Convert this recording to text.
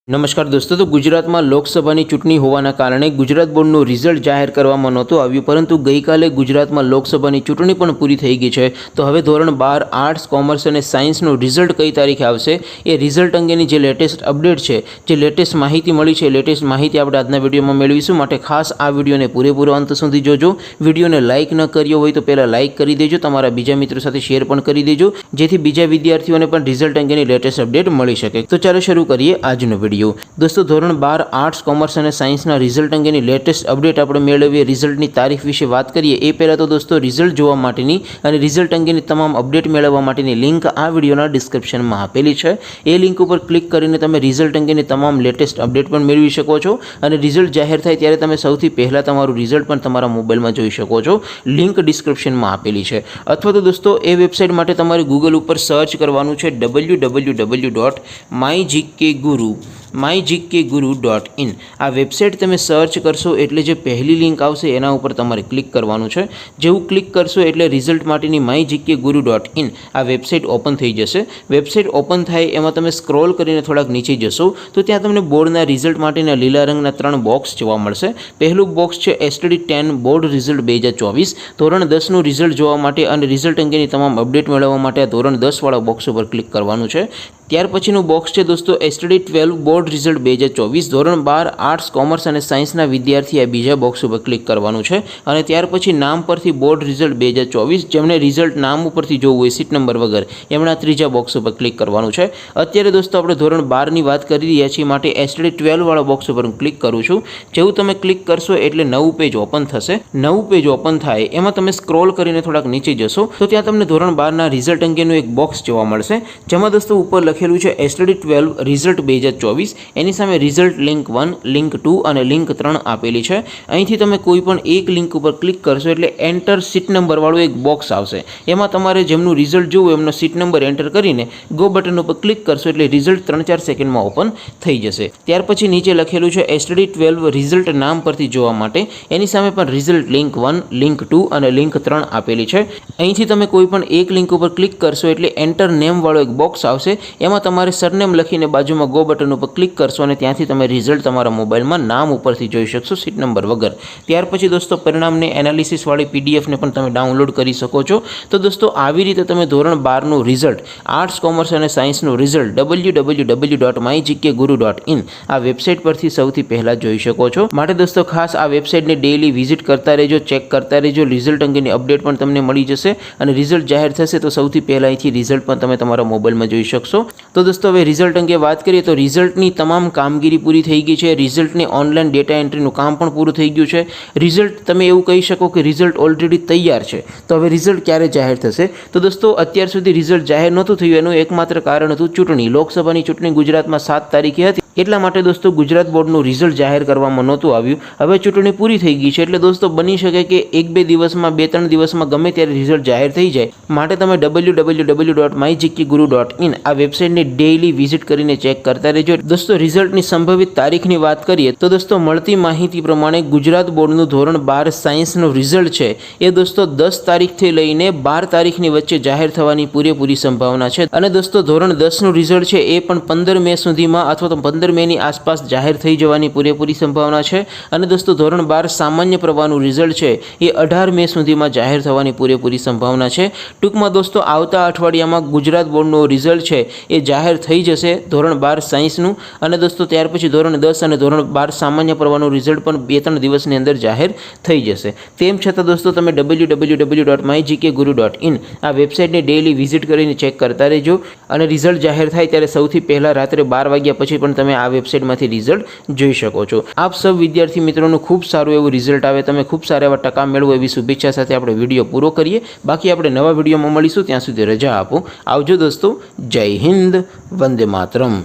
નમસ્કાર દોસ્તો, તો ગુજરાતમાં લોકસભાની ચૂંટણી હોવાના કારણે ગુજરાત બોર્ડનું રિઝલ્ટ જાહેર કરવામાં નહોતું આવ્યું, પરંતુ ગઈકાલે ગુજરાતમાં લોકસભાની ચૂંટણી પણ પૂરી થઈ ગઈ છે। તો હવે ધોરણ 12 આર્ટ્સ, કોમર્સ અને સાયન્સનું રિઝલ્ટ કઈ તારીખે આવશે એ રિઝલ્ટ અંગેની જે લેટેસ્ટ અપડેટ છે, જે લેટેસ્ટ માહિતી મળી છે, લેટેસ્ટ માહિતી આપણે આજના વિડીયોમાં મેળવીશું। માટે ખાસ આ વિડીયોને પૂરેપૂરો અંત સુધી જોજો। વિડીયોને લાઇક ન કર્યો હોય તો પહેલાં લાઇક કરી દેજો, તમારા બીજા મિત્રો સાથે શેર પણ કરી દેજો, જેથી બીજા વિદ્યાર્થીઓને પણ રિઝલ્ટ અંગેની લેટેસ્ટ અપડેટ મળી શકે। તો ચાલો શરૂ કરીએ આજનો વિડીયો। दोस्तों, ધોરણ 12 આર્ટ્સ, કોમર્સ અને સાયન્સના રિઝલ્ટ અંગેની લેટેસ્ટ અપડેટ આપણે મેળવીએ। રિઝલ્ટની તારીખ વિશે વાત કરીએ એ પહેલાં તો દોસ્તો, રિઝલ્ટ જોવા માટેની અને રિઝલ્ટ અંગેની તમામ અપડેટ મેળવવા માટેની લિંક આ વિડીયોના ડિસ્ક્રિપ્શનમાં આપેલી છે। એ લિંક ઉપર ક્લિક કરીને તમે રિઝલ્ટ અંગેની તમામ લેટેસ્ટ અપડેટ પણ મેળવી શકો છો અને રિઝલ્ટ જાહેર થાય ત્યારે તમે સૌથી પહેલાં તમારું રિઝલ્ટ પણ તમારા મોબાઈલમાં જોઈ શકો છો। લિંક ડિસ્ક્રિપ્શનમાં આપેલી છે। અથવા તો દોસ્તો, એ વેબસાઇટ માટે તમારે ગૂગલ ઉપર સર્ચ કરવાનું છે www.mygkguru.in। આ વેબસાઇટ તમે સર્ચ કરશો એટલે જે પહેલી લિંક આવશે એના ઉપર તમારે ક્લિક કરવાનું છે। જેવું ક્લિક કરશો એટલે રિઝલ્ટ માટેની mygkguru.in આ વેબસાઇટ ઓપન થઈ જશે। વેબસાઇટ ઓપન થાય એમાં તમે સ્ક્રોલ કરીને થોડાક નીચે જશો તો ત્યાં તમને બોર્ડના રિઝલ્ટ માટેના લીલા રંગના 3 બોક્સ જોવા મળશે। પહેલું બોક્સ છે STD 10 બોર્ડ રિઝલ્ટ 2024। ધોરણ 10નું રિઝલ્ટ જોવા માટે અને રિઝલ્ટ અંગેની તમામ અપડેટ મેળવવા માટે આ ધોરણ 10 વાળા બોક્સ ઉપર ક્લિક કરવાનું છે। ત્યાર પછીનું બોક્સ છે દોસ્તો STD 12 બોર્ડ રિઝલ્ટ 2024। ધોરણ 12 આર્ટ્સ, કોમર્સ અને સાયન્સના વિદ્યાર્થી આ બીજા બોક્સ ઉપર ક્લિક કરવાનું છે અને ત્યાર પછી નામ પરથી બોર્ડ રિઝલ્ટ 2024 જેમણે રિઝલ્ટ નામ ઉપરથી જોવું હોય સીટ નંબર વગર એમના ત્રીજા બોક્સ ઉપર ક્લિક કરવાનું છે। અત્યારે દોસ્તો આપણે ધોરણ 12ની વાત કરી રહ્યા છીએ, માટે STD 12 વાળા બોક્સ ઉપર હું ક્લિક કરું છું। જેવું તમે ક્લિક કરશો એટલે નવું પેજ ઓપન થશે। નવું પેજ ઓપન થાય એમાં તમે સ્ક્રોલ કરીને થોડાક નીચે જશો તો ત્યાં તમને ધોરણ 12ના રિઝલ્ટ અંગેનું એક બોક્સ જોવા મળશે, જેમાં દોસ્તો ઉપર લખેલું છે STD 12 રિઝલ્ટ 2024। એની સામે રિઝલ્ટ લિંક 1, લિંક 2 અને લિંક 3 આપેલી છે। અહીંથી તમે કોઈ પણ એક લિંક ઉપર ક્લિક કરશો એટલે એન્ટર સીટ નંબર વાળું એક બોક્સ આવશે। એમાં તમારે જેમનું રિઝલ્ટ જોવું એમનો સીટ નંબર એન્ટર કરીને ગો બટન ઉપર ક્લિક કરશો એટલે રિઝલ્ટ 3-4 સેકન્ડમાં ઓપન થઈ જશે। ત્યાર પછી નીચે લખેલું છે STD 12 રિઝલ્ટ નામ પરથી જોવા માટે એની સામે પણ રિઝલ્ટ લિંક 1, લિંક 2 અને લિંક 3 આપેલી છે। અહીંથી તમે કોઈ પણ એક લિંક ઉપર ક્લિક કરશો એટલે એન્ટર નેમ વાળો એક બોક્સ આવશે। એમાં તમારે સરનેમ લખીને બાજુમાં ગો બટન ઉપર ક્લિક કરશો અને ત્યાંથી તમે રિઝલ્ટ તમારા મોબાઈલમાં નામ ઉપરથી જોઈ શકશો સીટ નંબર વગર। ત્યાર પછી દોસ્તો પરિણામને એનાલિસિસ વાળી પીડીએફને પણ તમે ડાઉનલોડ કરી શકો છો। તો દોસ્તો, આવી રીતે તમે ધોરણ 12નું રિઝલ્ટ, આર્ટ્સ, કોમર્સ અને સાયન્સનું રિઝલ્ટ www.mygkguru.in આ વેબસાઇટ પરથી સૌથી પહેલાં જોઈ શકો છો। માટે દોસ્તો ખાસ આ વેબસાઇટને ડેઇલી વિઝિટ કરતા રહેજો, ચેક કરતા રહેજો। રિઝલ્ટ અંગેની અપડેટ પણ તમને મળી જશે અને રિઝલ્ટ જાહેર થશે તો સૌથી પહેલાં અહીંથી રિઝલ્ટ પણ તમે તમારા મોબાઈલમાં જોઈ શકશો। તો દોસ્તો, હવે રિઝલ્ટ અંગે વાત કરીએ તો રિઝલ્ટની તમામ કામગીરી પૂરી થઈ ગઈ છે। રિઝલ્ટની ઓનલાઈન ડેટા એન્ટ્રીનું કામ પણ પૂરું થઈ ગયું છે। રિઝલ્ટ તમે એવું કહી શકો કે રિઝલ્ટ ઓલરેડી તૈયાર છે। તો હવે રિઝલ્ટ ક્યારે જાહેર થશે? તો દોસ્તો, અત્યાર સુધી રિઝલ્ટ જાહેર નહોતું થયું એનું એકમાત્ર કારણ હતું ચૂંટણી। લોકસભાની ચૂંટણી ગુજરાતમાં 7 તારીખે હતી, એટલા માટે દોસ્તો ગુજરાત બોર્ડનું રિઝલ્ટ જાહેર કરવામાં નહોતું આવ્યું। હવે ચૂંટણી પૂરી થઈ ગઈ છે એટલે દોસ્તો બની શકે કે 1-2 દિવસમાં, 2-3 દિવસમાં ગમે ત્યારે રિઝલ્ટ જાહેર થઈ જાય। માટે તમે www.mygkguru.in આ વેબસાઇટને ડેઇલી વિઝિટ કરીને ચેક કરતા રહેજો। દોસ્તો, રિઝલ્ટની સંભવિત તારીખની વાત કરીએ તો દોસ્તો મળતી માહિતી પ્રમાણે ગુજરાત બોર્ડનું ધોરણ 12 સાયન્સનું રિઝલ્ટ છે એ દોસ્તો 10 તારીખથી લઈને 12 તારીખની વચ્ચે જાહેર થવાની પૂરેપૂરી સંભાવના છે। અને દોસ્તો ધોરણ 10નું રિઝલ્ટ છે એ પણ 15 મે સુધીમાં અથવા તો 15 મેની આસપાસ જાહેર થઈ જવાની પૂરેપૂરી સંભાવના છે। અને દોસ્તો ધોરણ 12 સામાન્ય પ્રવાહનું રિઝલ્ટ છે એ 18 મે સુધીમાં જાહેર થવાની પૂરેપૂરી સંભાવના છે। ટૂંકમાં દોસ્તો આવતા અઠવાડિયામાં ગુજરાત બોર્ડનું રિઝલ્ટ છે એ જાહેર થઈ જશે ધોરણ 12 સાયન્સનું। અને દોસ્તો ત્યાર પછી ધોરણ 10 અને ધોરણ 12 સામાન્ય પ્રવાહનું રિઝલ્ટ પણ 2-3 દિવસની અંદર જાહેર થઈ જશે। તેમ છતાં દોસ્તો તમે www.mygkguru.in આ વેબસાઇટને ડેઇલી વિઝિટ કરીને ચેક કરતા રહેજો અને રિઝલ્ટ જાહેર થાય ત્યારે સૌથી પહેલાં રાત્રે 12 વાગ્યા પછી પણ તમે આ વેબસાઇટમાંથી રિઝલ્ટ જોઈ શકો છો। આપ સૌ વિદ્યાર્થી મિત્રોનું ખૂબ સારું એવું રિઝલ્ટ આવે, તમે ખૂબ સારા એવા ટકા મેળવો એવી શુભેચ્છા સાથે આપણે વિડીયો પૂરો કરીએ। બાકી આપણે નવા વિડીયોમાં મળીશું, ત્યાં સુધી રજા આપો। આવજો દોસ્તો, જય હિન્દ, વંદે માતરમ।